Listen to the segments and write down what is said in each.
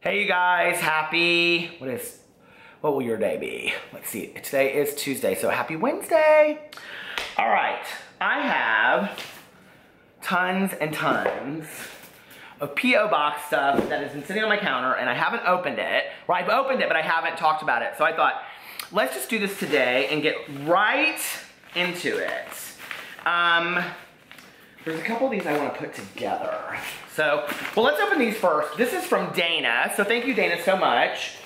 Hey you guys, what will your day be? Let's see, today is Tuesday, so happy Wednesday. All right, I have tons and tons of P.O. box stuff that has been sitting on my counter and I haven't opened it. Well, I've opened it, but I haven't talked about it. So I thought, let's just do this today and get right into it. There's a couple of these I want to put together. So, well, let's open these first. This is from Dana, so thank you, Dana, so much.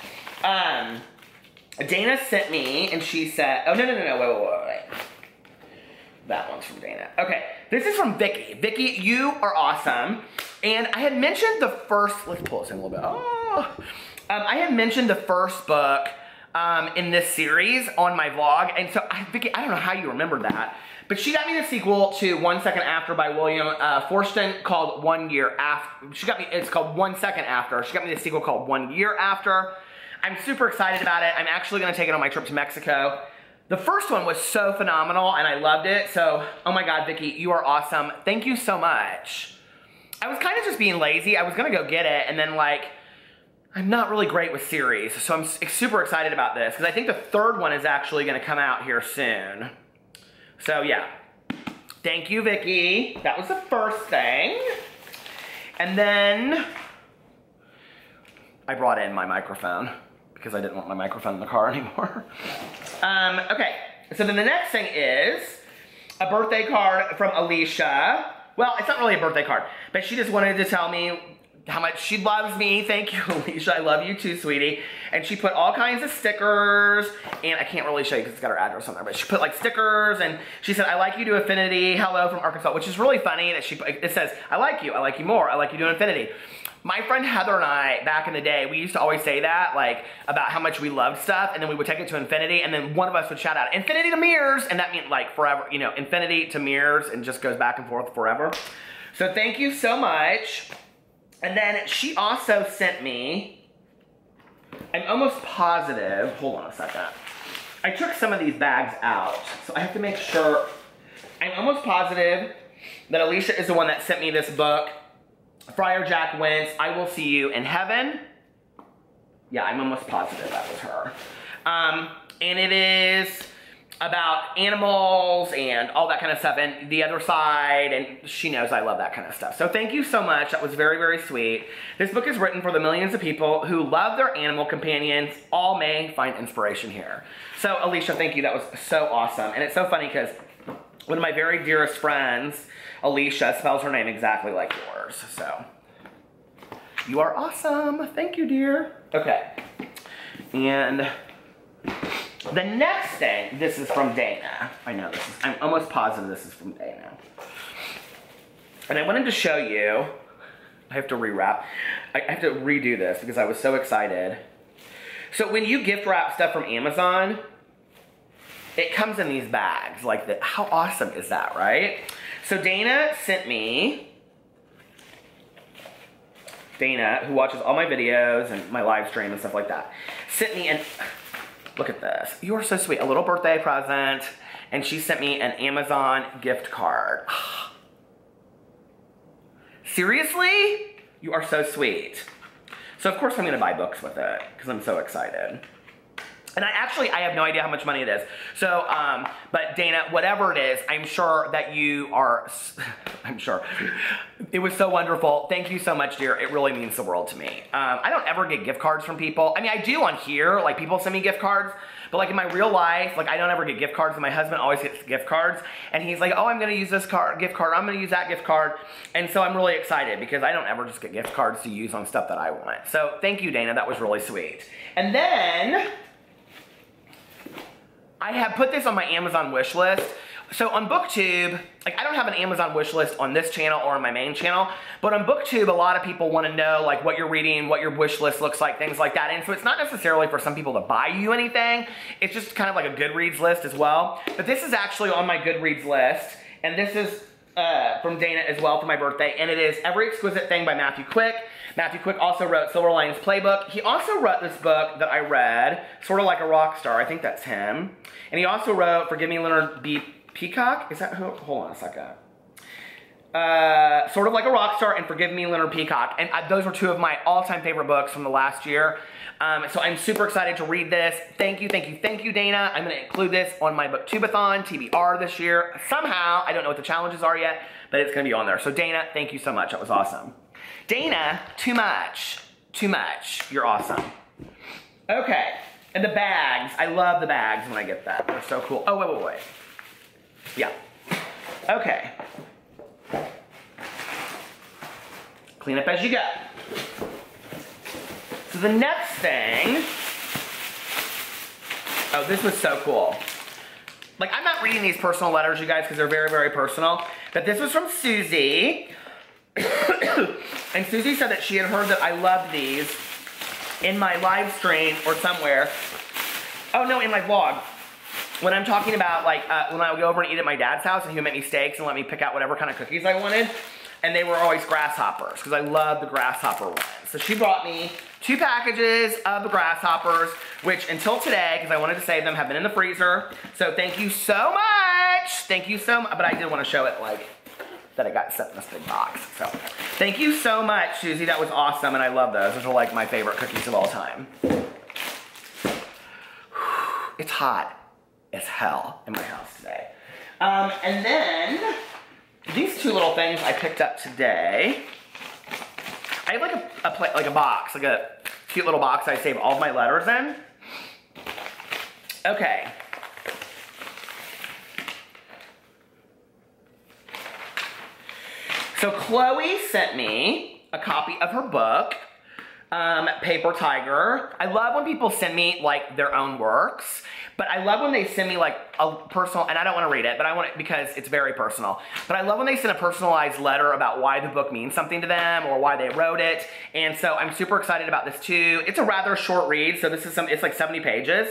Dana sent me, and she said, oh, no, wait. That one's from Dana. Okay, this is from Vicky. Vicky, you are awesome. And I had mentioned the first, let's pull this in a little bit. Oh. I had mentioned the first book in this series on my vlog, and so, Vicky, I don't know how you remembered that, but she got me the sequel to 1 Second After by William Forstchen called 1 Year After. It's called 1 Second After. She got me the sequel called 1 Year After. I'm super excited about it. I'm actually gonna take it on my trip to Mexico. The first one was so phenomenal and I loved it. So, oh my God, Vicky, you are awesome. Thank you so much. I was kind of just being lazy. I was gonna go get it and then I'm not really great with series. So I'm super excited about this because I think the third one is actually gonna come out here soon. So yeah, thank you, Vicky. That was the first thing. And then I brought in my microphone because I didn't want my microphone in the car anymore. Okay, so then the next thing is a birthday card from Alicia. Well, it's not really a birthday card, but she just wanted to tell me how much she loves me. Thank you, Alicia. I love you too, sweetie. And she put all kinds of stickers, and I can't really show you because it's got her address on there, but she put stickers, and she said, I like you to infinity, hello from Arkansas, which is really funny that it says, I like you more, I like you to infinity. My friend Heather and I, back in the day, we used to always say that, about how much we loved stuff, and then we would take it to infinity, and then one of us would shout out, infinity to mirrors, and that meant forever, infinity to mirrors, and just goes back and forth forever. So thank you so much. And then she also sent me, I'm almost positive, hold on a second. I took some of these bags out, so I have to make sure. I'm almost positive that Alicia is the one that sent me this book, Friar Jack Wentz, I Will See You in Heaven. Yeah, I'm almost positive that was her. And it is about animals and all that kind of stuff, and the other side, and she knows I love that kind of stuff. So thank you so much. That was very, very sweet. This book is written for the millions of people who love their animal companions. All may find inspiration here. So Alicia, thank you. That was so awesome. And it's so funny because one of my very dearest friends, Alicia, spells her name exactly like yours. So you are awesome. Thank you, dear. Okay. And the next thing, this is from Dana. I'm almost positive this is from Dana. And I wanted to show you, I have to rewrap. I have to redo this because I was so excited. So when you gift wrap stuff from Amazon, it comes in these bags like that. How awesome is that, right? So Dana sent me, Dana, who watches all my videos and my live stream and stuff like that, sent me an, look at this. You are so sweet. A little birthday present. And she sent me an Amazon gift card. Seriously? You are so sweet. So of course I'm gonna buy books with it because I'm so excited. And I have no idea how much money it is. So, but Dana, whatever it is, I'm sure that you are, I'm sure. It was so wonderful. Thank you so much, dear. It really means the world to me. I don't ever get gift cards from people. I mean, I do on here, people send me gift cards, but in my real life, I don't ever get gift cards, and my husband always gets gift cards, and he's like, oh, I'm gonna use this gift card, I'm gonna use that gift card, and so I'm really excited because I don't ever just get gift cards to use on stuff that I want. So thank you, Dana, that was really sweet. And then, I have put this on my Amazon wish list. So on BookTube, I don't have an Amazon wish list on this channel or on my main channel, but on BookTube, a lot of people want to know what you're reading, what your wish list looks like, things like that. And so it's not necessarily for some people to buy you anything. It's just kind of like a Goodreads list as well. But this is actually on my Goodreads list, and this is from Dana as well for my birthday, and it is Every Exquisite Thing by Matthew Quick. Matthew Quick also wrote Silver Linings Playbook. He also wrote this book that I read, Sort of Like a Rock Star. I think that's him. And he also wrote Forgive Me, Leonard B. Peacock. Is that who? Hold on a second. Sort of Like a Rock Star, and Forgive Me, Leonard Peacock. And those were two of my all-time favorite books from the last year. So I'm super excited to read this. Thank you, thank you, thank you, Dana. I'm going to include this on my BookTubeathon, TBR, this year. Somehow, I don't know what the challenges are yet, but it's going to be on there. So Dana, thank you so much. That was awesome. Dana, too much. Too much. You're awesome. Okay. And the bags. I love the bags when I get them. They're so cool. Oh, wait. Yeah. Okay. Clean up as you go. So the next thing, oh, this was so cool. Like, I'm not reading these personal letters, you guys, because they're very, very personal. But this was from Susie. And Susie said that she had heard that I loved these in my live stream or somewhere. Oh, no, in my vlog. When I'm talking about, like, when I would go over and eat at my dad's house, and he would make me steaks and let me pick out whatever kind of cookies I wanted. And they were always grasshoppers, because I love the grasshopper ones. So she brought me 2 packages of the grasshoppers, which until today, because I wanted to save them, have been in the freezer. So thank you so much. Thank you so much. But I did want to show it, like, that I got set in this big box. So thank you so much, Susie. That was awesome, and I love those. Those are, like, my favorite cookies of all time. It's hot as hell in my house today. And then these 2 little things I picked up today. I have like a box, like a cute little box I save all of my letters in. Okay. So Chloe sent me a copy of her book, Paper Tiger. I love when people send me, like, their own works. But I love when they send me, like, a personal, and I don't want to read it, but I want it because it's very personal. But I love when they send a personalized letter about why the book means something to them or why they wrote it. And so I'm super excited about this too. It's a rather short read, so this is it's like 70 pages.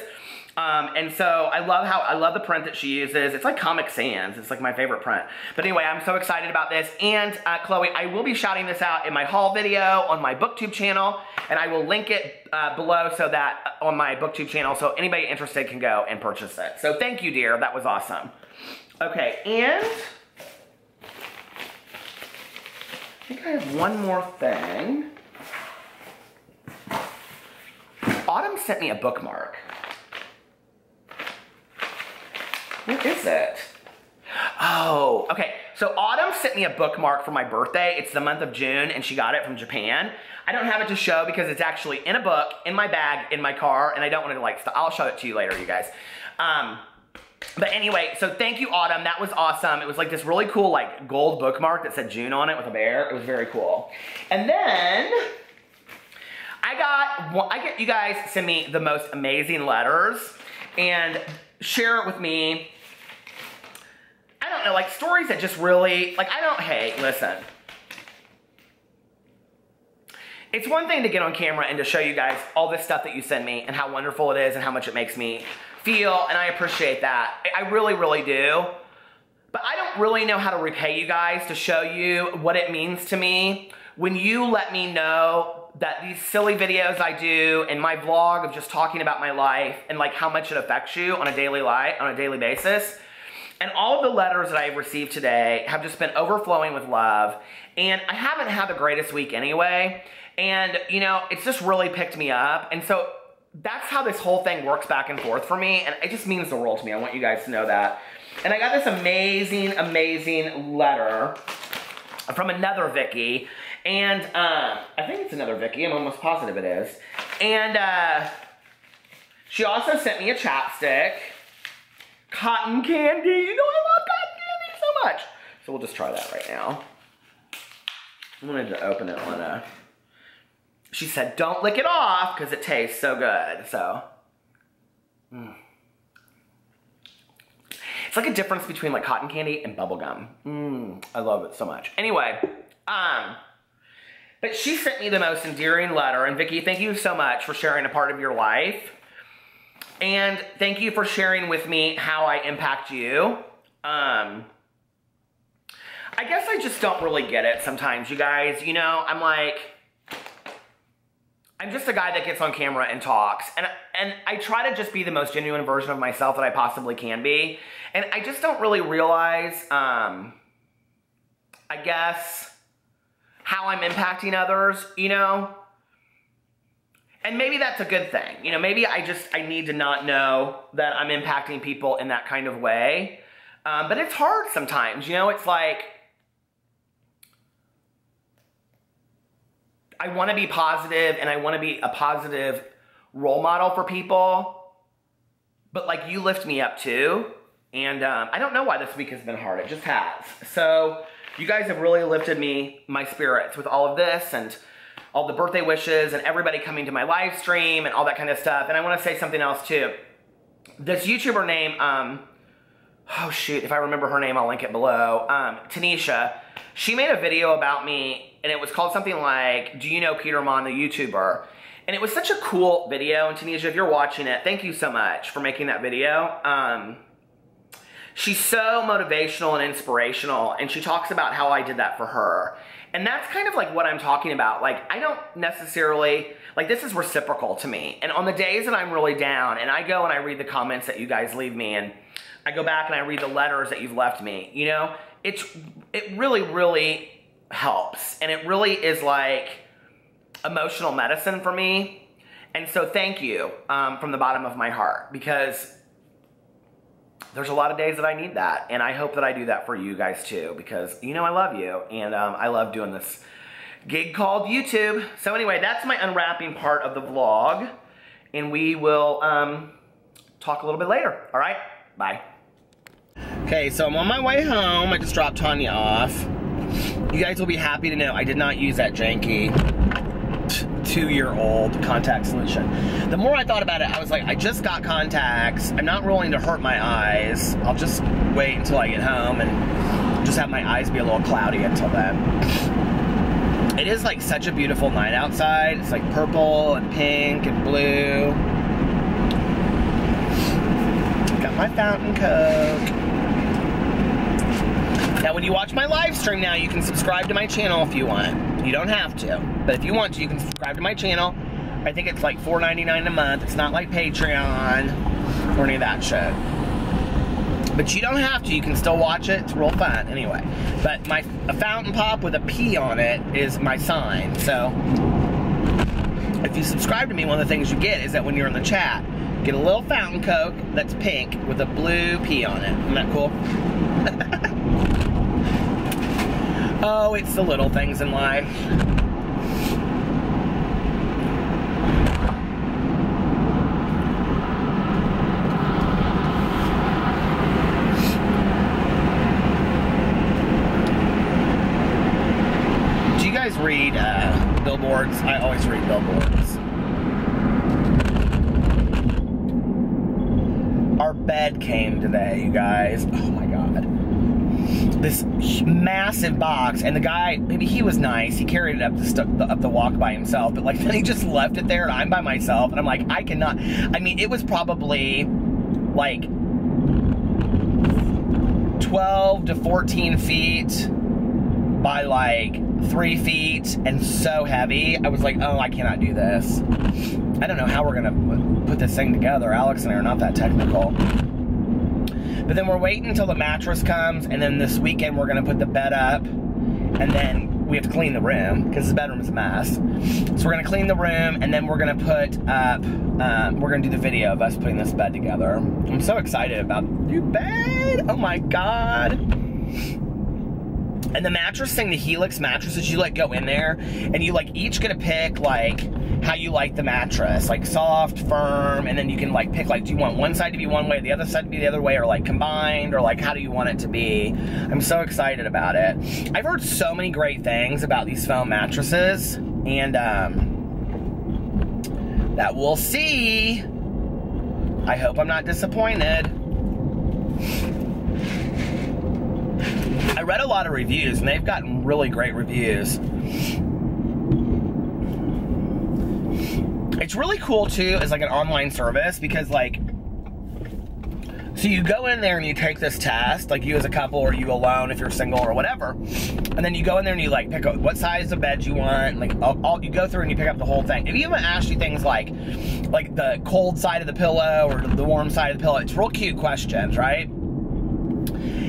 And so I love the print that she uses. It's like Comic Sans. It's like my favorite print. But anyway, I'm so excited about this. And Chloe, I will be shouting this out in my haul video on my BookTube channel, and I will link it below so that on my BookTube channel, so anybody interested can go and purchase it. So thank you, dear. That was awesome. Okay, and I think I have one more thing. Autumn sent me a bookmark. What is it? Oh, okay. So Autumn sent me a bookmark for my birthday. It's the month of June, and she got it from Japan. I don't have it to show because it's actually in a book, in my bag, in my car, and I don't want to, like, I'll show it to you later, you guys. But anyway, so thank you, Autumn. That was awesome. It was like this really cool, like, gold bookmark that said June on it with a bear. It was very cool. And then I get you guys send me the most amazing letters and share it with me. I don't know, like, stories that just really, like, hey, listen. It's one thing to get on camera and to show you guys all this stuff that you send me and how wonderful it is and how much it makes me feel, and I appreciate that. I really, really do. But I don't really know how to repay you guys to show you what it means to me when you let me know that these silly videos I do and my vlog of just talking about my life and, like, how much it affects you on a daily basis. And all of the letters that I've received today have just been overflowing with love. And I haven't had the greatest week anyway. And, you know, it's just really picked me up. And so that's how this whole thing works back and forth for me. And it just means the world to me. I want you guys to know that. And I got this amazing, amazing letter from another Vicky. And I think it's another Vicky. I'm almost positive it is. And she also sent me a chapstick. Cotton candy. You know I love cotton candy so much. So we'll just try that right now. I wanted to open it on a... She said, don't lick it off because it tastes so good. So, it's like a difference between, like, cotton candy and bubble gum. I love it so much. Anyway, but she sent me the most endearing letter. And Vicky, thank you so much for sharing a part of your life. And thank you for sharing with me how I impact you. I guess I just don't really get it sometimes, you guys. You know, I'm just a guy that gets on camera and talks. And I try to just be the most genuine version of myself that I possibly can be. And I just don't really realize I guess, how I'm impacting others, you know? And maybe that's a good thing. You know, maybe I need to not know that I'm impacting people in that kind of way. But it's hard sometimes, you know? It's like, I want to be positive and I want to be a positive role model for people. But like, you lift me up too. And I don't know why this week has been hard. It just has. So you guys have really lifted my spirits with all of this and all the birthday wishes and everybody coming to my live stream and all that kind of stuff. And I want to say something else too. This YouTuber name, oh shoot, if I remember her name, I'll link it below. Tanisha, she made a video about me and it was called something like, do you know Peter Mon, the YouTuber? And it was such a cool video. And Tanisha, if you're watching it, thank you so much for making that video. She's so motivational and inspirational, and she talks about how I did that for her. And that's kind of like what I'm talking about. Like, I don't necessarily, like, this is reciprocal to me. And on the days that I'm really down, and I go and I read the comments that you guys leave me, and I go back and I read the letters that you've left me, you know, it really, really helps. And it really is like emotional medicine for me. And so thank you from the bottom of my heart, because there's a lot of days that I need that, and I hope that I do that for you guys too, because you know I love you, and I love doing this gig called YouTube. So anyway, that's my unwrapping part of the vlog, and we will talk a little bit later. All right, bye. Okay, so I'm on my way home. I just dropped Tanya off. You guys will be happy to know I did not use that janky 2-year-old contact solution. The more I thought about it, I was like, I just got contacts. I'm not willing to hurt my eyes. I'll just wait until I get home and just have my eyes be a little cloudy until then. It is like such a beautiful night outside. It's like purple and pink and blue. Got my fountain Coke. Now, when you watch my live stream now, you can subscribe to my channel if you want. You don't have to, but if you want to, you can subscribe to my channel. I think it's like $4.99 a month. It's not like Patreon or any of that shit. But you don't have to. You can still watch it. It's real fun. Anyway, but a fountain pop with a P on it is my sign. So if you subscribe to me, one of the things you get is that when you're in the chat, get a little fountain Coke that's pink with a blue P on it. Isn't that cool? Oh, it's the little things in life. Do you guys read billboards? I always read billboards. Our bed came today, you guys. Oh my God. This massive box, and the guy, maybe he was nice, he carried it up the walk by himself, but like then he just left it there and I'm by myself, and I'm like, I cannot. I mean, it was probably like 12 to 14 feet by like 3 feet and so heavy. I was like, oh, I cannot do this. I don't know how we're gonna put this thing together. Alex and I are not that technical. But then we're waiting until the mattress comes, and then this weekend we're gonna put the bed up, and then we have to clean the room, because the bedroom is a mess. So we're gonna clean the room, and then we're gonna put up, we're gonna do the video of us putting this bed together. I'm so excited about the new bed, oh my God. And the mattress thing, the Helix mattresses, you like go in there, and you like each get to pick like how you like the mattress, like soft, firm, and then you can like pick like, do you want one side to be one way, the other side to be the other way, or like combined, or like how do you want it to be? I'm so excited about it. I've heard so many great things about these foam mattresses, and that we'll see. I hope I'm not disappointed. I read a lot of reviews, and they've gotten really great reviews. It's really cool too as like an online service, because like, so you go in there and you take this test, like you as a couple or you alone if you're single or whatever, and then you go in there and you like pick up what size of bed you want, like you go through and you pick up the whole thing. If you even ask you things like the cold side of the pillow or the warm side of the pillow, it's real cute questions, right?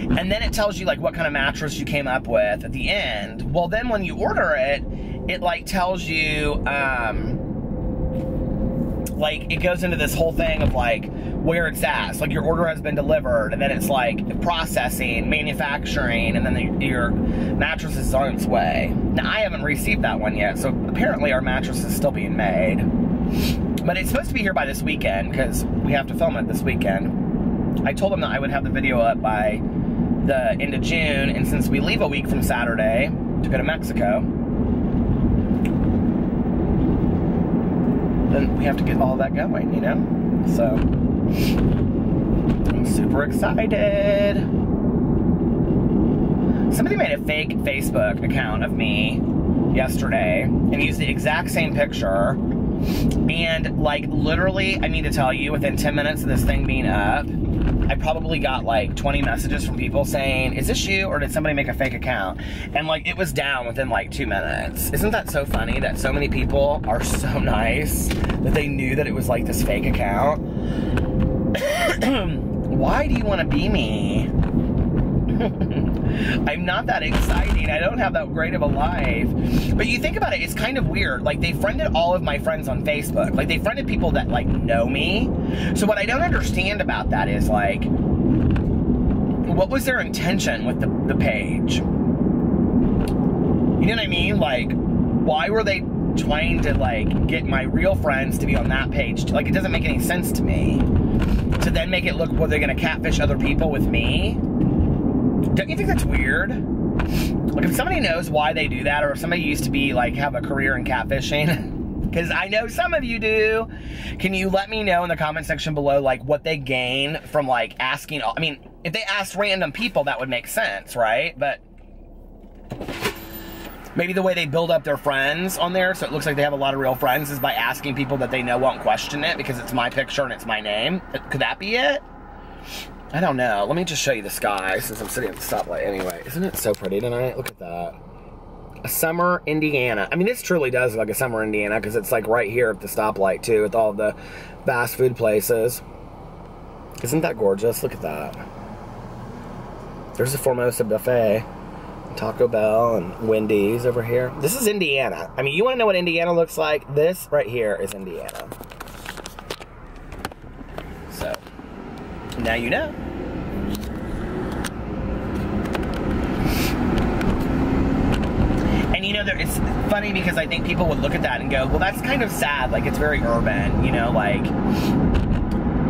And then it tells you like what kind of mattress you came up with at the end. Well, then when you order it, it like tells you, like it goes into this whole thing of like where it's at. So, like your order has been delivered, and then it's like processing, manufacturing, and then your mattress is on its way. Now I haven't received that one yet, so apparently our mattress is still being made. But it's supposed to be here by this weekend because we have to film it this weekend. I told them that I would have the video up by the end of June, and since we leave a week from Saturday to go to Mexico, then we have to get all that going, you know? So, I'm super excited. Somebody made a fake Facebook account of me yesterday and used the exact same picture. And, like, literally, I need to tell you, within 10 minutes of this thing being up, I probably got like 20 messages from people saying, is this you or did somebody make a fake account? And like it was down within like 2 minutes. Isn't that so funny that so many people are so nice that they knew that it was like this fake account? Why do you want to be me? I'm not that exciting. I don't have that great of a life. But you think about it, it's kind of weird. Like, they friended all of my friends on Facebook. Like, they friended people that, like, know me. So what I don't understand about that is, like, what was their intention with the page? You know what I mean? Like, why were they trying to, like, get my real friends to be on that page? Like, it doesn't make any sense to me. To then make it look, well, they're going to catfish other people with me? Don't you think that's weird? Like, if somebody knows why they do that, or if somebody used to be, like, have a career in catfishing, because I know some of you do, can you let me know in the comment section below, like, what they gain from, like, asking, I mean, if they asked random people, that would make sense, right? But maybe the way they build up their friends on there, so it looks like they have a lot of real friends, is by asking people that they know won't question it, because it's my picture and it's my name. Could that be it? I don't know. Let me just show you the sky since I'm sitting at the stoplight anyway. Isn't it so pretty tonight? Look at that. A summer Indiana. I mean, this truly does look like a summer Indiana because it's like right here at the stoplight too with all the fast food places. Isn't that gorgeous? Look at that. There's the Formosa Buffet, Taco Bell, and Wendy's over here. This is Indiana. I mean, you want to know what Indiana looks like? This right here is Indiana. So, now you know. And you know, it's funny because I think people would look at that and go, well, that's kind of sad. Like, it's very urban, you know, like,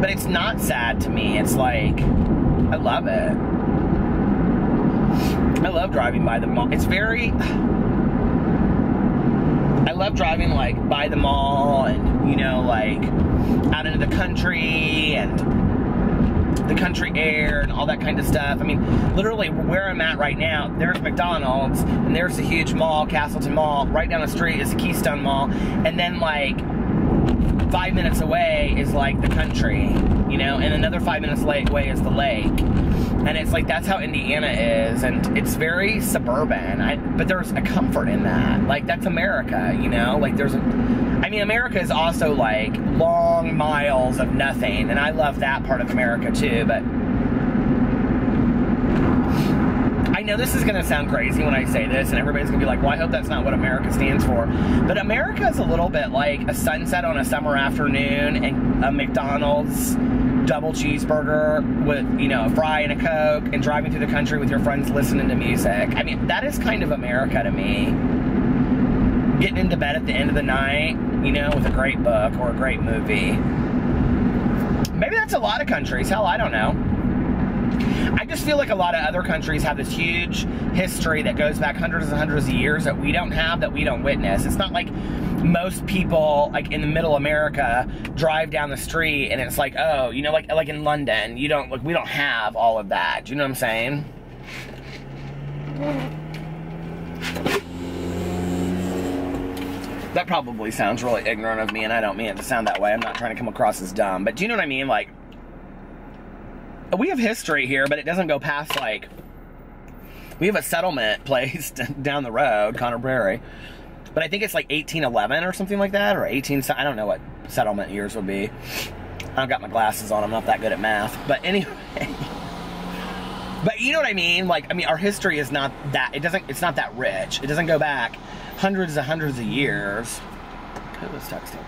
but it's not sad to me. It's like, I love it. I love driving by the mall. It's very, I love driving, like, by the mall and, you know, like, out into the country and the country air and all that kind of stuff. I mean, literally where I'm at right now, there's McDonald's and there's the huge mall, Castleton Mall. Right down the street is the Keystone Mall. And then, like, 5 minutes away is, like, the country, you know, and another 5 minutes away is the lake. And it's like, that's how Indiana is, and it's very suburban, but there's a comfort in that. Like, that's America, you know? Like, I mean, America is also, like, long miles of nothing, and I love that part of America, too, but I know this is going to sound crazy when I say this, and everybody's going to be like, well, I hope that's not what America stands for. But America is a little bit like a sunset on a summer afternoon and a McDonald's double cheeseburger with, you know, a fry and a Coke and driving through the country with your friends listening to music. I mean, that is kind of America to me. Getting into bed at the end of the night, you know, with a great book or a great movie. Maybe that's a lot of countries. Hell, I don't know. I just feel like a lot of other countries have this huge history that goes back hundreds and hundreds of years that we don't have, that we don't witness. It's not like most people, like in the middle America, drive down the street and it's like, oh, you know, like in London, you don't, like, we don't have all of that. Do you know what I'm saying? That probably sounds really ignorant of me, and I don't mean it to sound that way. I'm not trying to come across as dumb, but do you know what I mean? Like, we have history here, but it doesn't go past, like, we have a settlement place down the road, Conner Prairie, but I think it's like 1811 or something like that, or I don't know what settlement years would be. I've got my glasses on, I'm not that good at math, but anyway, But you know what I mean? Like, I mean, our history is not that, it's not that rich. It doesn't go back hundreds of years. Who was texting me?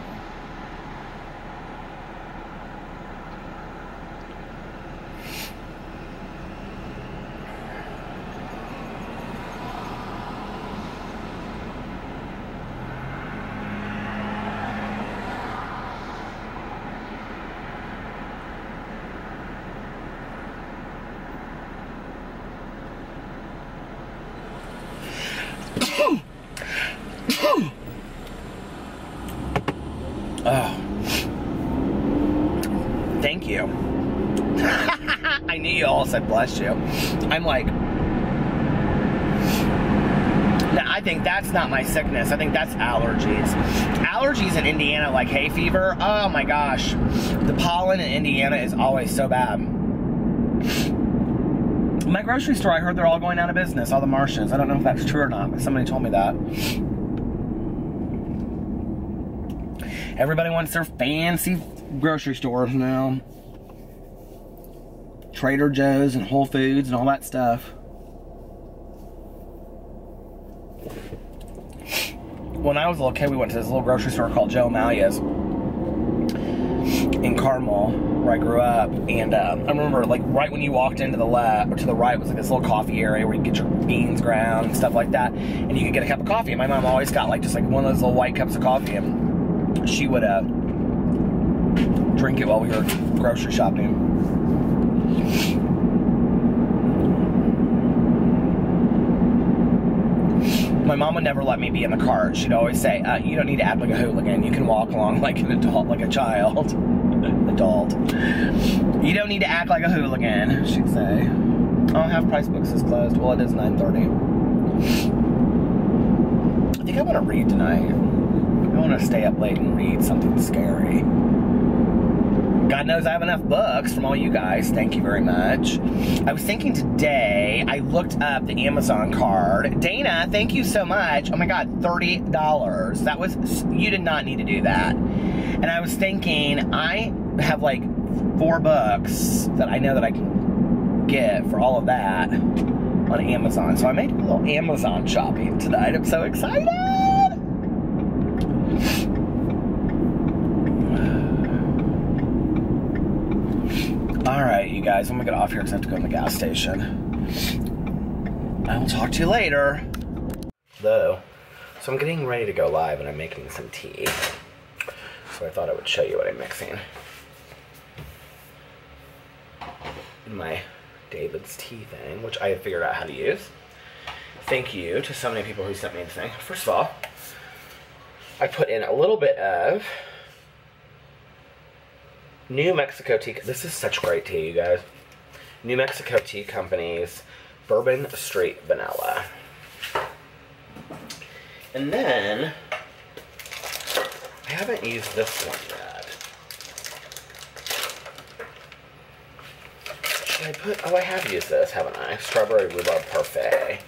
Oh. Thank you. I knew you all said bless you. I'm like, now I think that's not my sickness. I think that's allergies. Allergies in Indiana, like hay fever, oh my gosh. The pollen in Indiana is always so bad. My grocery store, I heard they're all going out of business, all the Marshes. I don't know if that's true or not, but somebody told me that. Everybody wants their fancy grocery stores now. Trader Joe's and Whole Foods and all that stuff. When I was a little kid, we went to this little grocery store called Joe Amalia's in Carmel, where I grew up. And I remember, like, right when you walked into the left, or to the right, was like this little coffee area where you get your beans ground and stuff like that. And you could get a cup of coffee. And my mom always got, like, just like one of those little white cups of coffee. And she would drink it while we were grocery shopping. My mom would never let me be in the cart. She'd always say, you don't need to act like a hooligan. You can walk along like an adult, like a child. Adult. You don't need to act like a hooligan, she'd say. Oh, Half Price Books is closed. Well, it is 9:30. I think I want to read tonight. I want to stay up late and read something scary. God knows I have enough books from all you guys. Thank you very much. I was thinking today, I looked up the Amazon card. Dana, thank you so much. Oh my God, $30. That was, you did not need to do that. And I was thinking, I have like 4 books that I know that I can get for all of that on Amazon. So I made a little Amazon shopping tonight. I'm so excited. Alright, you guys, I'm gonna get off here because I have to go to the gas station. I will talk to you later. So I'm getting ready to go live and I'm making some tea. So I thought I would show you what I'm mixing. In my David's tea thing, which I have figured out how to use. Thank you to so many people who sent me the thing. First of all, I put in a little bit of New Mexico Tea. This is such great tea, you guys. New Mexico Tea Company's Bourbon Street Vanilla. And then, I haven't used this one yet. Should I put, oh, I have used this, haven't I? Strawberry Rhubarb Parfait.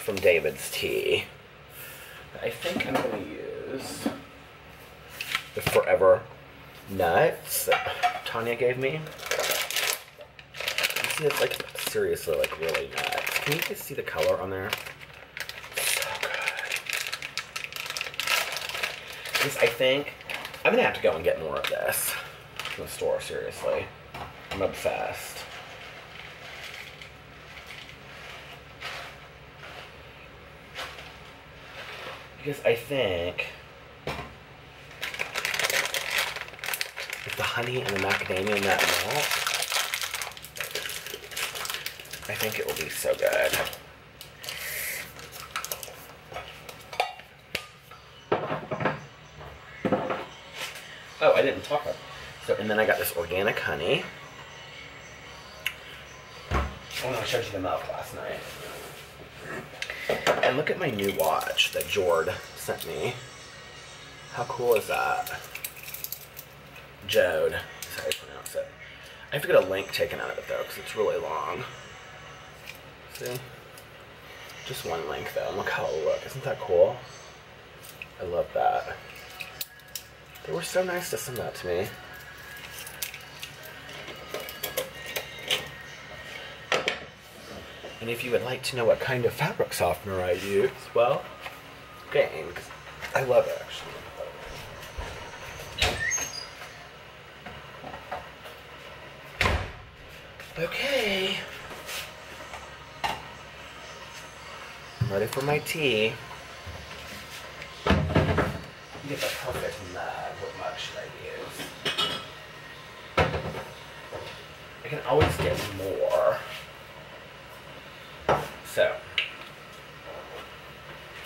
From David's Tea. I think I'm going to use the Forever Nuts that Tanya gave me. You see, it's like seriously like really nuts. Can you guys see the color on there? So good. This, I think I'm gonna have to go and get more of this from the store. Seriously, I'm obsessed. Because I think with the honey and the macadamia and that milk, I think it will be so good. Oh, I didn't talk about it. So, and then I got this organic honey. Oh, I showed you the milk last night. And look at my new watch that Jord sent me. How cool is that? Jode, is how you pronounce it. I have to get a link taken out of it though, because it's really long. See? Just one link though, and look how it'll look. Isn't that cool? I love that. They were so nice to send that to me. And if you would like to know what kind of fabric softener I use, well, Gain, because I love it actually. Okay. I'm ready for my tea. Get the perfect mug. What mug should I use? I can always get more. So,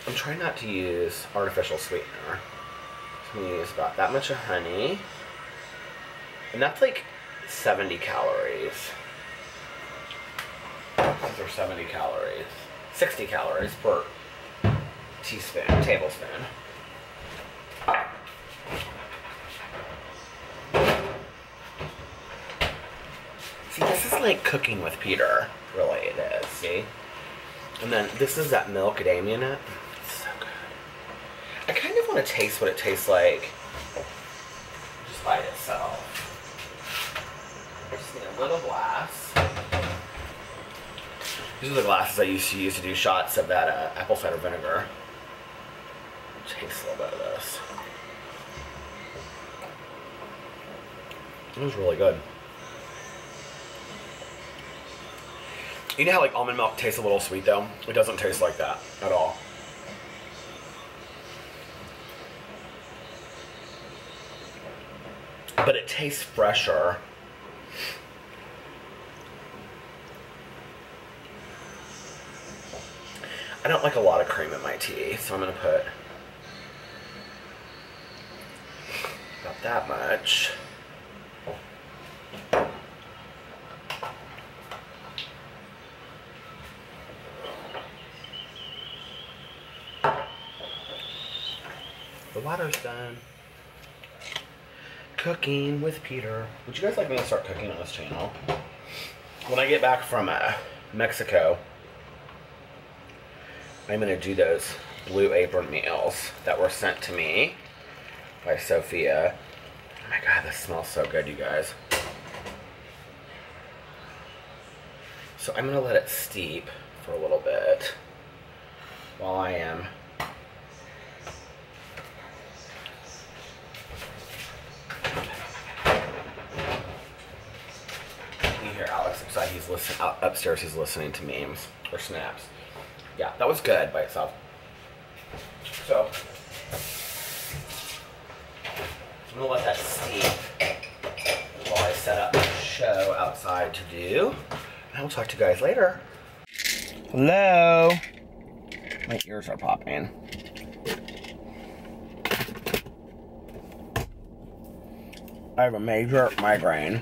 I'm trying not to use artificial sweetener. So I'm going to use about that much of honey. And that's like 70 calories. These are 70 calories. 60 calories per tablespoon. See, this is like cooking with Peter. Really, it is. See? And then this is that milkadamia in it. It's so good. I kind of want to taste what it tastes like just by itself. I just need a little glass. These are the glasses I used to use to do shots of that apple cider vinegar. Taste a little bit of this. It was really good. You know how like almond milk tastes a little sweet though? It doesn't taste like that at all. But it tastes fresher. I don't like a lot of cream in my tea, so I'm gonna put about that much. The water's done. Cooking with Peter. Would you guys like me to start cooking on this channel? When I get back from Mexico, I'm going to do those Blue Apron meals that were sent to me by Sophia. Oh my god, this smells so good, you guys. So I'm going to let it steep for a little bit while I am you hear Alex outside. He's upstairs. He's listening to memes or snaps. Yeah, that was good by itself. So I'm gonna let that steep while I set up my show outside to do. And I will talk to you guys later. Hello. My ears are popping. I have a major migraine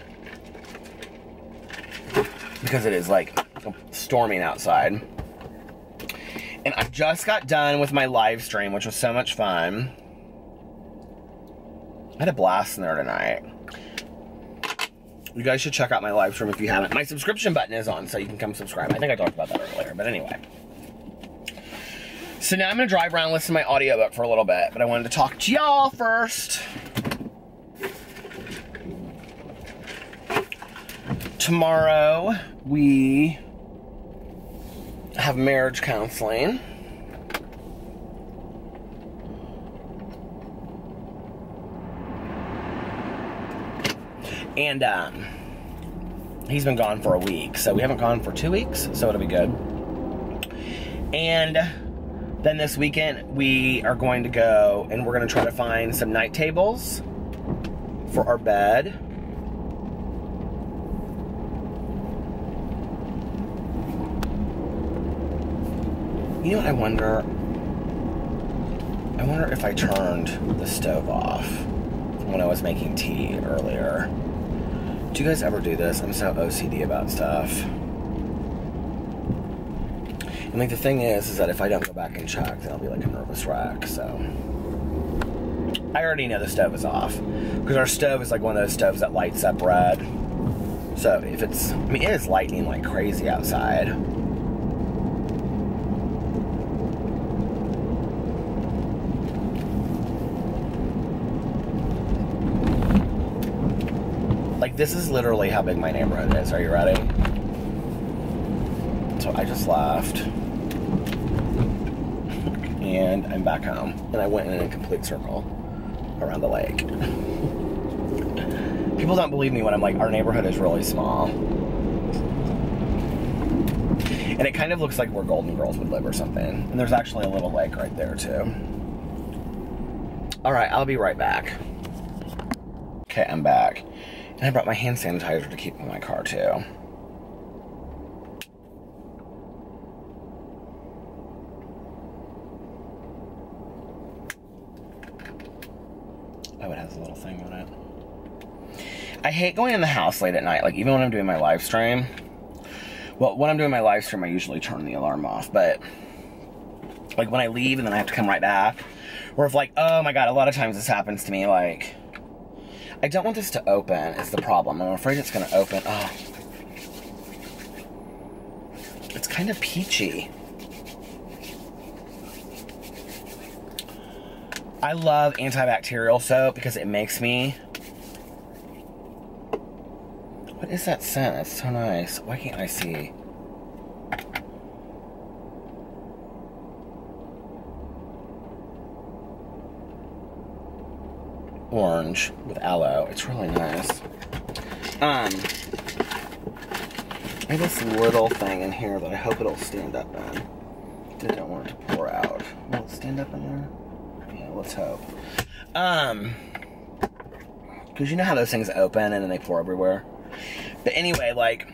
because it is like storming outside. And I just got done with my live stream, which was so much fun. I had a blast in there tonight. You guys should check out my live stream if you haven't. My subscription button is on, so you can come subscribe. I think I talked about that earlier, but anyway. So now I'm going to drive around and listen to my audiobook for a little bit, but I wanted to talk to y'all first. Tomorrow, we have marriage counseling. And he's been gone for a week, so we haven't gone for 2 weeks, so it'll be good. And then this weekend we are going to go and we're going to try to find some night tables for our bed. You know what, I wonder if I turned the stove off when I was making tea earlier. Do you guys ever do this? I'm so OCD about stuff. And like the thing is that if I don't go back and check, then I'll be like a nervous wreck, so. I already know the stove is off. Because our stove is like one of those stoves that lights up red. So if it's, I mean, it is lightning like crazy outside. Like, this is literally how big my neighborhood is. Are you ready? So I just left. And I'm back home. And I went in a complete circle around the lake. People don't believe me when I'm like, our neighborhood is really small. And it kind of looks like where Golden Girls would live or something. And there's actually a little lake right there too. All right, I'll be right back. Okay, I'm back. And I brought my hand sanitizer to keep in my car too. Oh, it has a little thing on it. I hate going in the house late at night, like even when I'm doing my live stream. Well, when I'm doing my live stream, I usually turn the alarm off, but like when I leave and then I have to come right back, or if like, oh my God, a lot of times this happens to me, like, I don't want this to open, is the problem. I'm afraid it's gonna open. Oh. It's kind of peachy. I love antibacterial soap because it makes me... What is that scent? It's so nice. Why can't I see? Orange with aloe. It's really nice. I have this little thing in here that I hope it'll stand up in. I don't want it to pour out. Will it stand up in there? Yeah, let's hope. Because you know how those things open and then they pour everywhere? But anyway, like,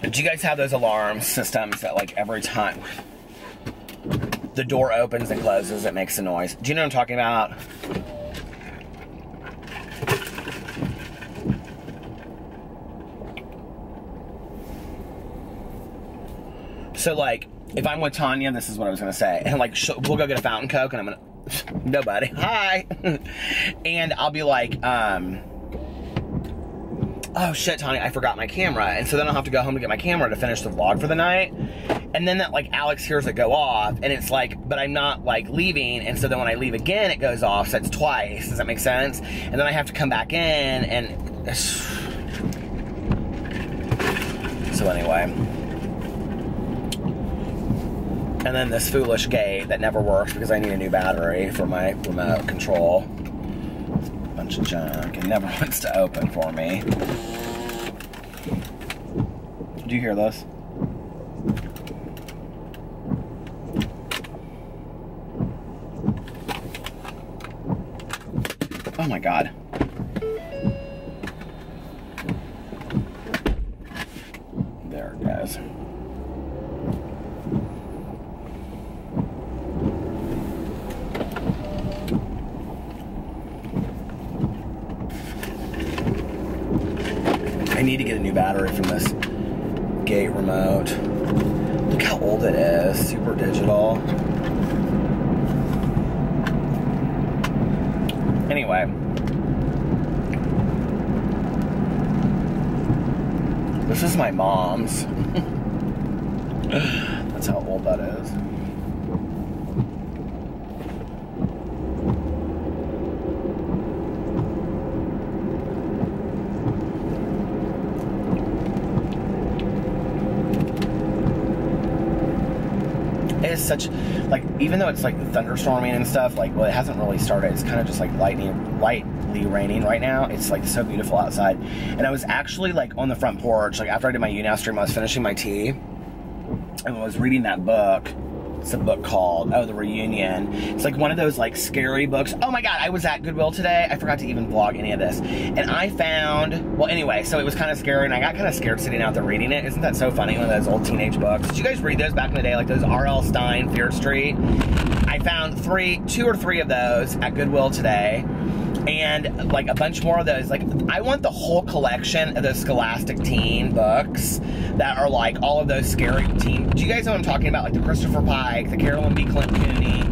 do you guys have those alarm systems that, like, every time the door opens and closes, it makes a noise? Do you know what I'm talking about? So, like, if I'm with Tanya, this is what I was going to say. And, like, we'll go get a fountain Coke, and I'm going to... Nobody. Hi! And I'll be like, oh shit, Tanya, I forgot my camera. And so then I'll have to go home to get my camera to finish the vlog for the night. And then that, like, Alex hears it go off, and it's like, but I'm not, like, leaving. And so then when I leave again, it goes off, so it's twice. Does that make sense? And then I have to come back in, and... So anyway... And then this foolish gate that never works because I need a new battery for my remote control. Bunch of junk. It never wants to open for me. Do you hear this? Oh my God. There it goes. I need to get a new battery from this gate remote. Look how old it is. Super digital. Anyway. This is my mom's. That's how old that is. It is such, like, even though it's like thunderstorming and stuff, like, well, it hasn't really started. It's kind of just like lightly raining right now. It's like so beautiful outside. And I was actually like on the front porch, like after I did my YouNow stream, I was finishing my tea and I was reading that book. It's a book called, oh, The Reunion. It's like one of those like scary books. Oh my God, I was at Goodwill today. I forgot to even vlog any of this. And I found, well, anyway, so it was kind of scary and I got kind of scared sitting out there reading it. Isn't that so funny? One of those old teenage books. Did you guys read those back in the day? Like those R.L. Stine, Fear Street? I found two or three of those at Goodwill today. And like a bunch more of those. Like, I want the whole collection of those Scholastic teen books that are like all of those scary teen. Do you guys know what I'm talking about? Like the Christopher Pike, the Carolyn B. Clint Cooney,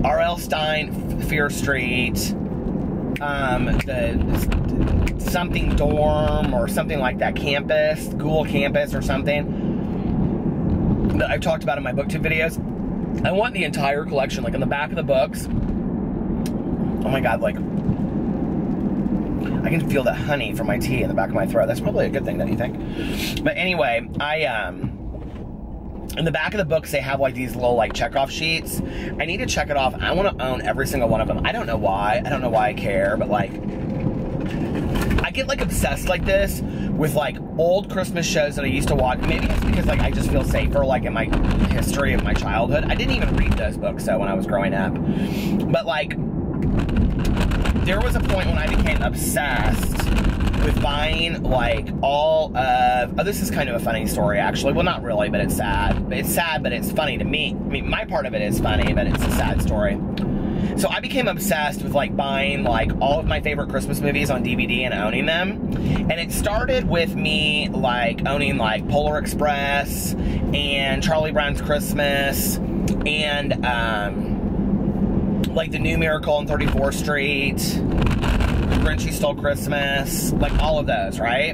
R.L. Stine, Fear Street, the something dorm or something like that, campus, Ghoul Campus or something that I've talked about in my BookTube videos. I want the entire collection, like on the back of the books. Oh my God, like, I can feel the honey from my tea in the back of my throat. That's probably a good thing, don't you think? But anyway, in the back of the books, they have like these little like checkoff sheets. I need to check it off. I want to own every single one of them. I don't know why. I don't know why I care, but like, I get like obsessed like this with like old Christmas shows that I used to watch. Maybe it's because like I just feel safer like in my history of my childhood. I didn't even read those books though when I was growing up. But like, there was a point when I became obsessed with buying like all of, oh, this is kind of a funny story actually. Well, not really, but it's sad. It's sad, but it's funny to me. I mean, my part of it is funny, but it's a sad story. So I became obsessed with like buying like all of my favorite Christmas movies on DVD and owning them. And it started with me like owning like Polar Express and Charlie Brown's Christmas and like The New Miracle on 34th Street, Grinch Who Stole Christmas, like all of those, right?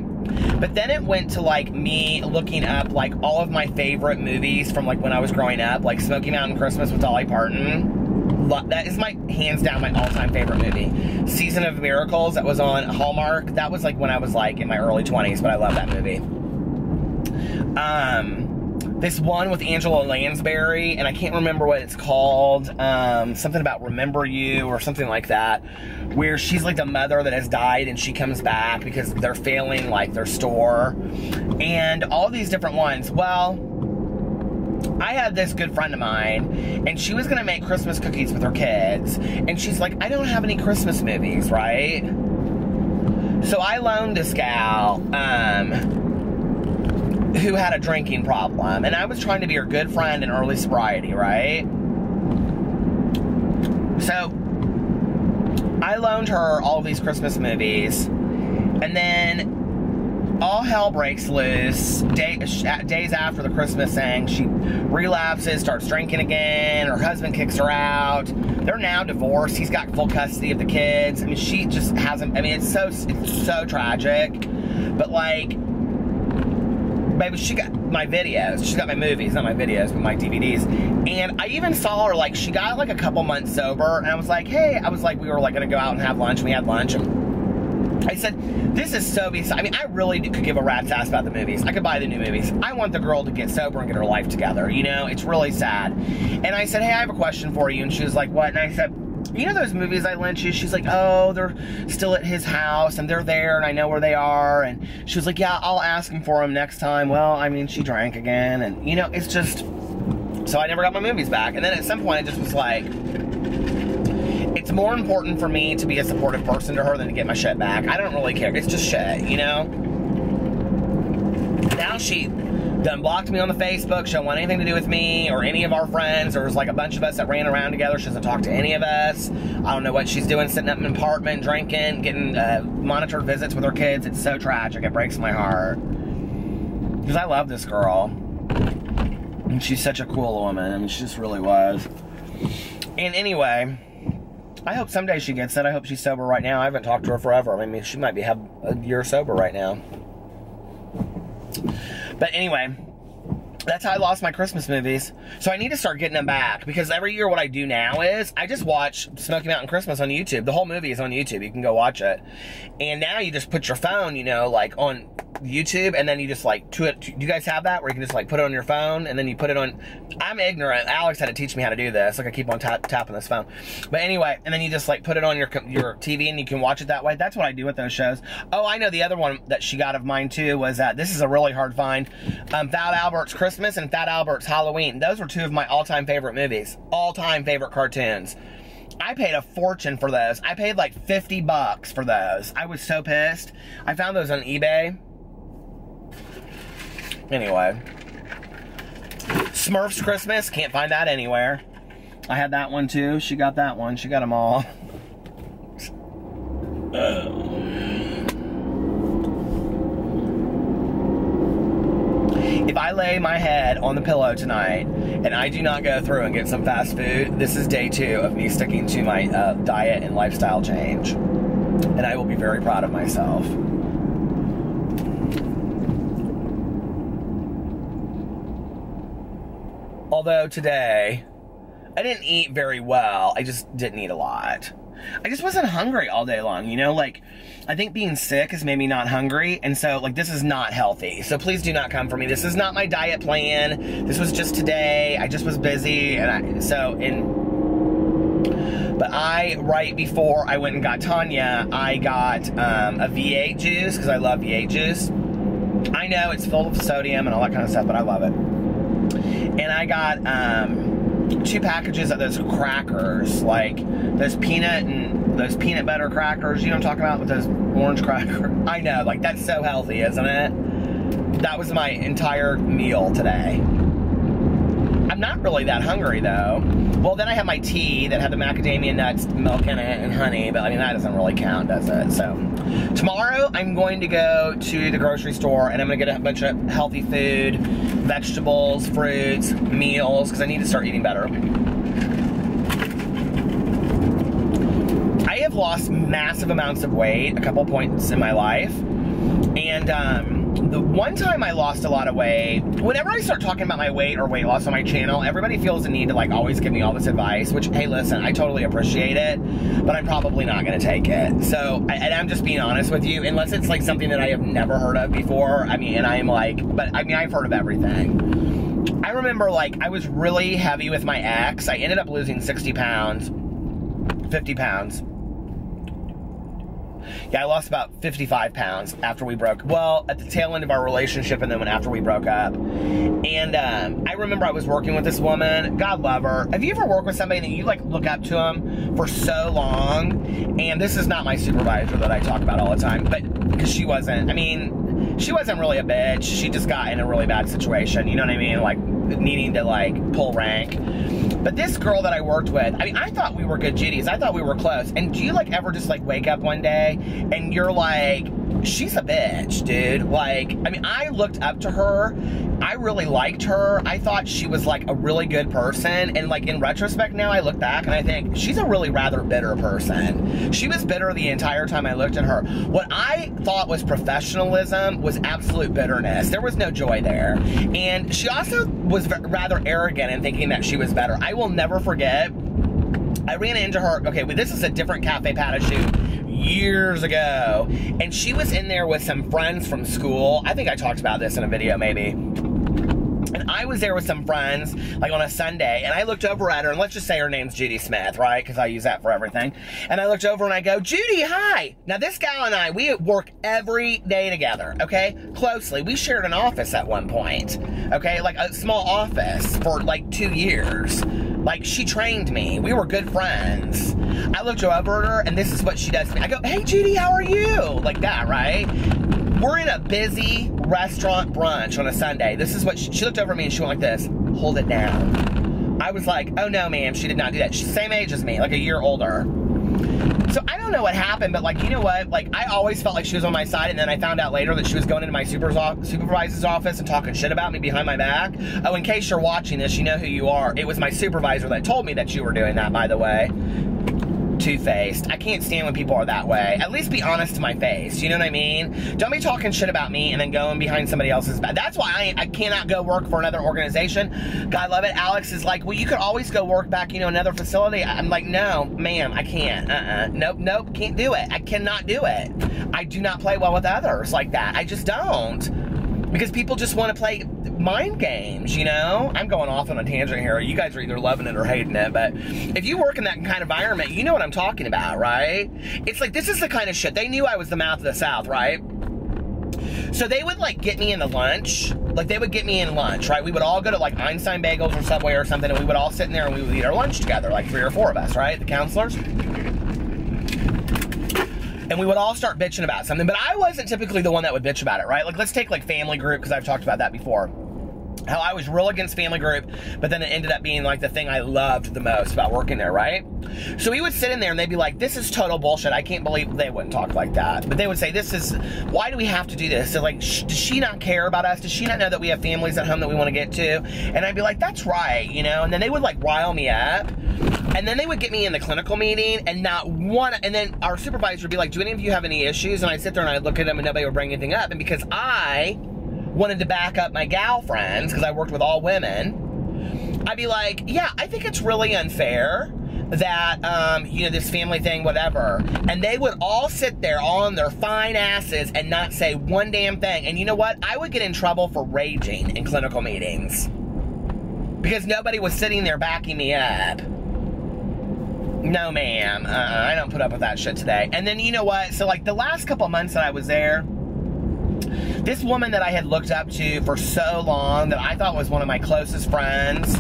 But then it went to like me looking up like all of my favorite movies from like when I was growing up, like Smoky Mountain Christmas with Dolly Parton. That is my, hands down, my all-time favorite movie. Season of Miracles, that was on Hallmark. That was like when I was like in my early 20s, but I love that movie. This one with Angela Lansbury, and I can't remember what it's called. Something about Remember You or something like that, where she's like the mother that has died and she comes back because they're failing like their store. And all these different ones. Well, I had this good friend of mine, and she was going to make Christmas cookies with her kids, and she's like, I don't have any Christmas movies, right? So I loaned this gal, who had a drinking problem, and I was trying to be her good friend in early sobriety, right? So I loaned her all of these Christmas movies, and then all hell breaks loose. Days after the Christmas thing, she relapses, starts drinking again. Her husband kicks her out. They're now divorced. He's got full custody of the kids. I mean, she just hasn't. I mean, it's so tragic. But like, baby, she got my videos. She's got my movies, not my videos, but my DVDs. And I even saw her like she got like a couple months sober, and I was like, hey, we were like gonna go out and have lunch. And we had lunch, and I said, this is so beside. I mean, I really could give a rat's ass about the movies. I could buy the new movies. I want the girl to get sober and get her life together. You know, it's really sad. And I said, hey, I have a question for you. And she was like, what? And I said, you know those movies I lent you? She's like, oh, they're still at his house, and they're there, and I know where they are. And she was like, yeah, I'll ask him for them next time. Well, I mean, she drank again, and, you know, it's just... So I never got my movies back. And then at some point, I just was like... It's more important for me to be a supportive person to her than to get my shit back. I don't really care. It's just shit, you know? Now she done blocked me on the Facebook. She don't want anything to do with me or any of our friends. There was like a bunch of us that ran around together. She doesn't talk to any of us. I don't know what she's doing, sitting up in an apartment, drinking, getting monitored visits with her kids. It's so tragic. It breaks my heart. Because I love this girl. And she's such a cool woman. I mean, she just really was. And anyway... I hope someday she gets it. I hope she's sober right now. I haven't talked to her forever. I mean, she might have a year sober right now. But anyway, that's how I lost my Christmas movies. So I need to start getting them back, because every year what I do now is I just watch Smoky Mountain Christmas on YouTube. The whole movie is on YouTube. You can go watch it. And now you just put your phone, you know, like on YouTube, and then you just like do you guys have that where you can just like put it on your phone and then you put it on? I'm ignorant. Alex had to teach me how to do this. Like I keep on tapping this phone. But anyway, and then you just like put it on your TV and you can watch it that way. That's what I do with those shows. Oh, I know the other one that she got of mine too was that this is a really hard find. Fat Albert's Christmas and Fat Albert's Halloween. Those were two of my all-time favorite movies. All-time favorite cartoons. I paid a fortune for those. I paid like $50 for those. I was so pissed. I found those on eBay. Anyway. Smurfs Christmas. Can't find that anywhere. I had that one too. She got that one. She got them all. If I lay my head on the pillow tonight and I do not go through and get some fast food, this is day 2 of me sticking to my diet and lifestyle change. And I will be very proud of myself. Although today, I didn't eat very well. I just didn't eat a lot. I just wasn't hungry all day long, you know? Like, I think being sick has made me not hungry, and so, like, this is not healthy. So please do not come for me. This is not my diet plan. This was just today. I just was busy, but right before I went and got Tanya, I got a V8 juice, because I love V8 juice. I know it's full of sodium and all that kind of stuff, but I love it. And I got 2 packages of those crackers, like those peanut butter crackers, you know what I'm talking about, with those orange crackers. I know, like, that's so healthy, isn't it? That was my entire meal today. I'm not really that hungry, though. Well, then I have my tea that had the macadamia nuts, milk in it, and honey, but I mean, that doesn't really count, does it? So, tomorrow I'm going to go to the grocery store, and I'm going to get a bunch of healthy food, vegetables, fruits, meals, because I need to start eating better. I have lost massive amounts of weight a couple points in my life, and the one time I lost a lot of weight, whenever I start talking about my weight or weight loss on my channel, everybody feels the need to, like, always give me all this advice, which, hey, listen, I totally appreciate it, but I'm probably not going to take it. So, and I'm just being honest with you, unless it's, like, something that I have never heard of before. I mean, and I'm like, but, I mean, I've heard of everything. I remember, like, I was really heavy with my ex. I ended up losing 60 pounds, 50 pounds. Yeah, I lost about 55 pounds after we broke, well, at the tail end of our relationship, and then after we broke up. And I remember I was working with this woman, God love her. Have you ever worked with somebody that you, like, look up to them for so long? And this is not my supervisor that I talk about all the time, but because she wasn't really a bitch. She just got in a really bad situation, you know what I mean? Like, needing to, like, pull rank. But this girl that I worked with, I mean, I thought we were good Judies. I thought we were close. And do you, like, ever just, like, wake up one day and you're like, she's a bitch, dude. Like, I mean, I looked up to her. I really liked her. I thought she was, like, a really good person. And, like, in retrospect now, I look back and I think she's a really rather bitter person. She was bitter the entire time I looked at her. What I thought was professionalism was absolute bitterness. There was no joy there. And she also was rather arrogant in thinking that she was better. I will never forget, I ran into her, okay, this is a different Cafe Pas de Choux, years ago, and she was in there with some friends from school. I think I talked about this in a video, maybe. And I was there with some friends, like on a Sunday, and I looked over at her, and let's just say her name's Judy Smith, right? Because I use that for everything. And I looked over and I go, Judy, hi! Now this gal and I, we work every day together, okay? Closely. We shared an office at one point, okay? Like a small office for like 2 years. Like, she trained me. We were good friends. I looked over at her, and this is what she does to me. I go, hey, Judy, how are you? Like that, right? We're in a busy restaurant brunch on a Sunday. This is what she looked over at me, and she went like this, hold it down. I was like, oh, no, ma'am, she did not do that. She's the same age as me, like a year older. So I don't know what happened, but, like, you know what? Like, I always felt like she was on my side, and then I found out later that she was going into my supervisor's office and talking shit about me behind my back. Oh, in case you're watching this, you know who you are. It was my supervisor that told me that you were doing that, by the way. Two-faced. I can't stand when people are that way. At least be honest to my face, you know what I mean? Don't be talking shit about me and then going behind somebody else's back. That's why I cannot go work for another organization. God love it. Alex is like, well, you could always go work back, you know, another facility. I'm like, no, ma'am, I can't. Nope, can't do it. I cannot do it. I do not play well with others like that. I just don't. Because people just want to play mind games, you know? I'm going off on a tangent here. You guys are either loving it or hating it, but if you work in that kind of environment, you know what I'm talking about, right? It's like, this is the kind of shit. They knew I was the mouth of the South, right? So they would, like, get me into lunch. Like, they would get me in lunch, right? We would all go to, like, Einstein Bagels or Subway or something, and we would all sit in there and we would eat our lunch together, like 3 or 4 of us, right? The counselors. And we would all start bitching about something, but I wasn't typically the one that would bitch about it, right? Like, let's take, like, family group, because I've talked about that before. How I was real against family group, but then it ended up being, like, the thing I loved the most about working there, right? So we would sit in there, and they'd be like, this is total bullshit. I can't believe they wouldn't talk like that. But they would say, why do we have to do this? So, like, does she not care about us? Does she not know that we have families at home that we want to get to? And I'd be like, that's right, you know? And then they would, like, rile me up. And then they would get me in the clinical meeting, and and then our supervisor would be like, do any of you have any issues? And I'd sit there and I'd look at them and nobody would bring anything up. And because I wanted to back up my gal friends, because I worked with all women, I'd be like, yeah, I think it's really unfair that, you know, this family thing, whatever. And they would all sit there all on their fine asses and not say one damn thing. And you know what? I would get in trouble for raging in clinical meetings. Because nobody was sitting there backing me up. No, ma'am. I don't put up with that shit today. And then, you know what? So, like, the last couple of months that I was there, this woman that I had looked up to for so long, that I thought was one of my closest friends,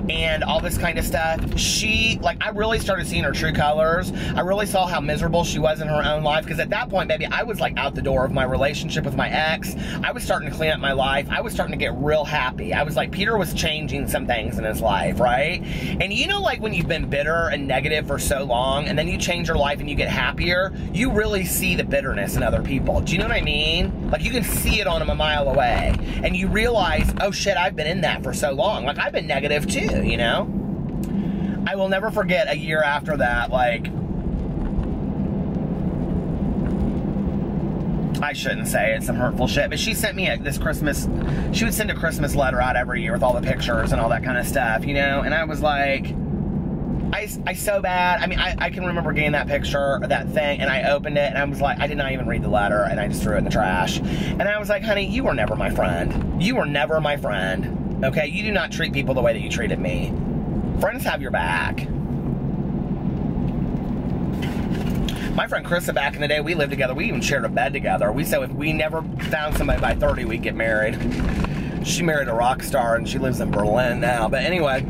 and all this kind of stuff, she, like, I really started seeing her true colors. I really saw how miserable she was in her own life, because at that point, baby, I was, like, out the door of my relationship with my ex. I was starting to clean up my life. I was starting to get real happy. I was like, Peter was changing some things in his life, right? And you know, like, when you've been bitter and negative for so long, and then you change your life and you get happier, you really see the bitterness in other people. Do you know what I mean? Like, you can see it on them a mile away. And you realize, oh shit, I've been in that for so long. Like, I've been negative too. You know? I will never forget a year after that, like, I shouldn't say it, some hurtful shit, but she sent me this Christmas, she would send a Christmas letter out every year with all the pictures and all that kind of stuff, you know? And I was like, I so bad, I mean, I can remember getting that picture, that thing, and I opened it, and I was like, I did not even read the letter, and I just threw it in the trash. And I was like, honey, you were never my friend. You were never my friend. Okay, you do not treat people the way that you treated me. Friends have your back. My friend Krista, back in the day, we lived together. We even shared a bed together. We said if we never found somebody by 30, we'd get married. She married a rock star, and she lives in Berlin now. But anyway,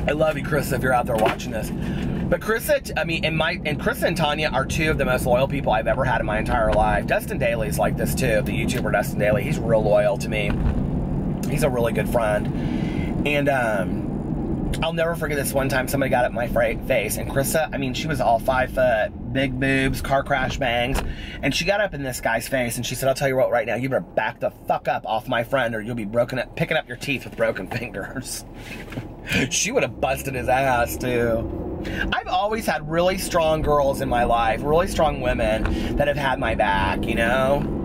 I love you, Krista, if you're out there watching this. But Krista, I mean, and Krista and Tanya are two of the most loyal people I've ever had in my entire life. Dustin Daly's like this too, the YouTuber Dustin Daly. He's real loyal to me. He's a really good friend. And I'll never forget this one time somebody got up my face, and Krista, I mean, she was all 5 foot, big boobs, car crash bangs, and she got up in this guy's face and she said, I'll tell you what right now, you better back the fuck up off my friend or you'll be picking up your teeth with broken fingers. She would have busted his ass too. I've always had really strong girls in my life, really strong women that have had my back, you know?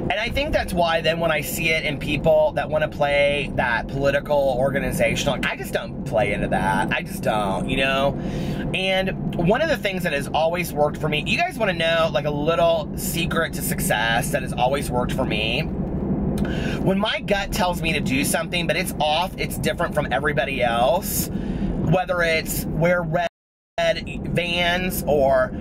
And I think that's why then when I see it in people that want to play that political organizational, I just don't play into that. I just don't, you know? And one of the things that has always worked for me, you guys want to know like a little secret to success that has always worked for me? When my gut tells me to do something, but it's off, it's different from everybody else, whether it's wear red Vans or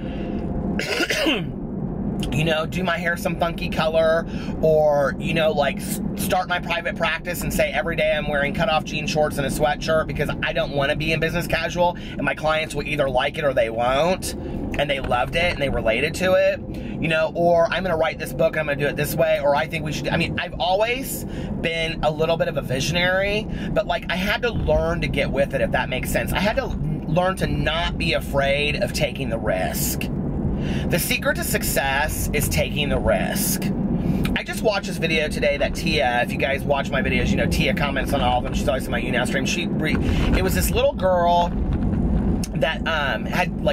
you know, do my hair some funky color, or, you know, like start my private practice and say every day I'm wearing cutoff jean shorts and a sweatshirt because I don't want to be in business casual, and my clients will either like it or they won't, and they loved it and they related to it, you know, or I'm going to write this book and I'm going to do it this way, or I think we should, I mean, I've always been a little bit of a visionary, but like I had to learn to get with it, if that makes sense. I had to learn to not be afraid of taking the risk. The secret to success is taking the risk. I just watched this video today that Tia, if you guys watch my videos, you know Tia comments on all of them. She's always in my YouNow stream. It was this little girl that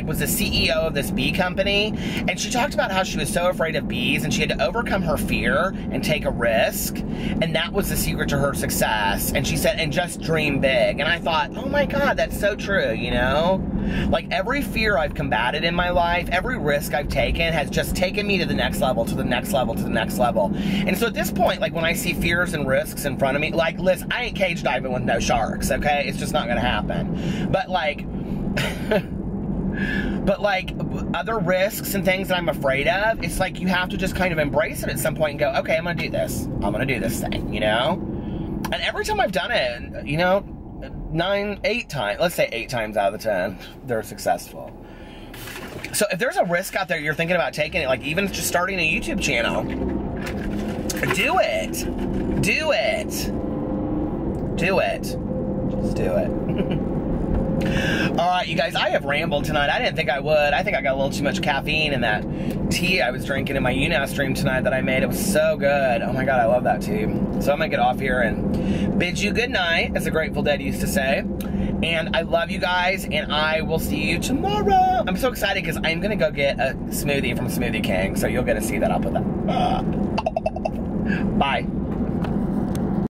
was the CEO of this bee company, and she talked about how she was so afraid of bees and she had to overcome her fear and take a risk, and that was the secret to her success. And she said, and just dream big. And I thought, oh my God, that's so true, you know? Like every fear I've combated in my life, every risk I've taken has just taken me to the next level, to the next level, to the next level. And so at this point, like when I see fears and risks in front of me, like listen, I ain't cage diving with no sharks, okay? It's just not gonna happen. But like, but like other risks and things that I'm afraid of, it's like you have to just kind of embrace it at some point and go, okay, I'm gonna do this. I'm gonna do this thing, you know? And every time I've done it, you know, 8 times, let's say 8 times out of the 10, they're successful. So if there's a risk out there you're thinking about taking it, like even just starting a YouTube channel, do it. Do it. Do it. Just do it. Alright, you guys, I have rambled tonight. I didn't think I would. I think I got a little too much caffeine in that tea I was drinking in my YouNow stream tonight that I made. It was so good. Oh my God, I love that tea. So I'm going to get off here and bid you good night, as the Grateful Dead used to say. And I love you guys, and I will see you tomorrow. I'm so excited because I'm going to go get a smoothie from Smoothie King, so you'll get to see that. I'll put that up. Bye.